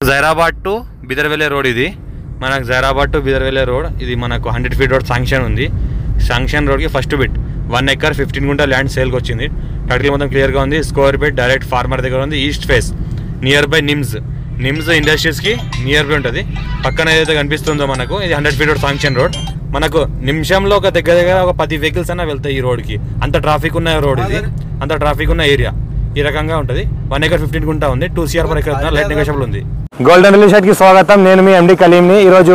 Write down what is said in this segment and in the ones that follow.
Zaheerabad to బిదర్వెల్లే road ఇది మనకు Zaheerabad to బిదర్వెల్లే road ఇది మనకు 100 feet రోడ్ శాంక్షన్ ఉంది. శాంక్షన్ రోడ్కి ఫస్ట్ బిట్ 1 acre 15 గుంట ల్యాండ్ సేల్కి వచ్చింది. టైటిల్ మొత్తం క్లియర్గా ఉంది. స్క్వేర్ బిట్ డైరెక్ట్ ఫార్మర్ దగ్గర ఉంది. East face near by NIMS ఇండస్ట్రీస్కి నియర్ బై ఉంటుంది. పక్కన ఏదైతే కనిపిస్తుందో మనకు ఇది 100 feet రోడ్ శాంక్షన్ రోడ్. మనకు నిమిషంలో ఒక దగ్గర ఒక 10 vehicles అయినా వెళ్తాయి ఈ రోడ్కి. అంత ట్రాఫిక్ ఉన్న రోడ్ ఇది, అంత ట్రాఫిక్ ఉన్న ఏరియా. ఈ రకంగా ఉంటుంది. 1 acre 15 గుంట ఉంది. 2 CR per acre light negotiable ఉంది. గోల్డెన్ రిల్ ఎస్టేట్కి స్వాగతం. నేను మీ ఎండి కలీంని. ఈరోజు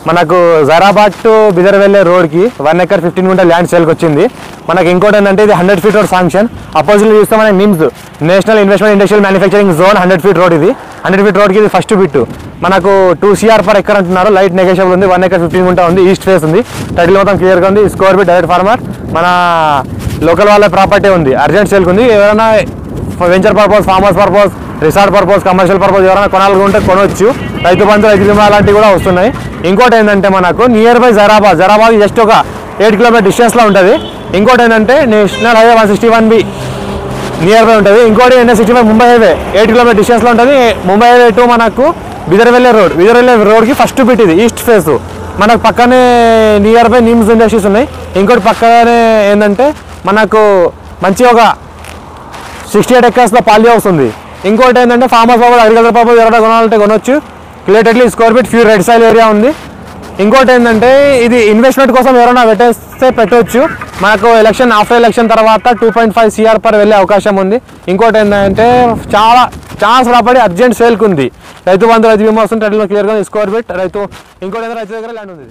మనకు జైరాబాద్ టు బిదర్వెల్లే రోడ్కి 1 acre 15 గుంట ల్యాండ్ సేల్కి వచ్చింది. మనకి ఇంకోటి ఏంటంటే ఇది 100 feet రోడ్ శాంక్షన్. అపోజిట్లో చూస్తే మనకి NIMS national investment industrial manufacturing zone 100 feet road ఇది. 100 feet రోడ్కి ఇది ఫస్ట్ బిట్. మనకు 2 CR per acre అంటున్నారు. లైట్ నెగోషియబుల్ ఉంది. 1 acre 15 గుంట ఉంది. ఈస్ట్ ఫేస్ ఉంది. టైటిల్ మొత్తం క్లియర్గా ఉంది. స్క్వేర్ బిట్ డైరెక్ట్ ఫార్మర్ మన లోకల్ వాళ్ళ ప్రాపర్టీ ఉంది. అర్జెంట్ సేల్కి ఉంది. ఎవరైనా venture purpose, farmers purpose, resort purpose, commercial purpose ఎవరైనా కొనాలనుకుంటే కొనవచ్చు. రైతు బంధు, రైతు బీమా లాంటివి కూడా వస్తున్నాయి. ఇంకోటి ఏంటంటే మనకు నియర్ బై జైరాబాద్ జస్ట్ ఒక 8 km డిస్టెన్స్లో ఉంటుంది. ఇంకోటి ఏంటంటే national highway 161B near by ఉంటుంది. ఇంకోటి NH65 ముంబై హైవే 8 km డిస్టెన్స్లో ఉంటుంది. ముంబై హైవే టు మనకు బిదర్వెల్లే రోడ్కి ఫస్ట్ బిట్ ఇది. ఈస్ట్ ఫేస్ మనకు పక్కనే నియర్ బై నిమ్స్ ఇండస్ట్రీస్ ఉన్నాయి. ఇంకోటి పక్కనే ఏంటంటే మనకు మంచి ఒక 68 acres పాలి హౌస్ ఉంది. ఇంకోటి ఏంటంటే ఫార్మర్స్ పర్పస్, అగ్రికల్చర్ పర్పస్ ఎవరైనా కొనాలంటే కొనవచ్చు. Clearly square bit pure red soil area ఉంది. ఇంకోటి ఏంటంటే ఇది ఇన్వెస్ట్మెంట్ కోసం ఎవరైనా పెట్టేస్తే పెట్టవచ్చు. మనకు ఆఫ్టర్ ఎలక్షన్ తర్వాత 2.5 CR per వెళ్ళే అవకాశం ఉంది. ఇంకోటి ఏంటంటే చాలా ప్రాపర్టీ అర్జెంట్ సేల్కి ఉంది. రైతు బంధు, రైతు బీమా వస్తుంది. టైటిల్ క్లియర్గా స్క్వేర్ బిట్ రైతు. ఇంకోటి రైతు దగ్గర ల్యాండ్ ఉంది.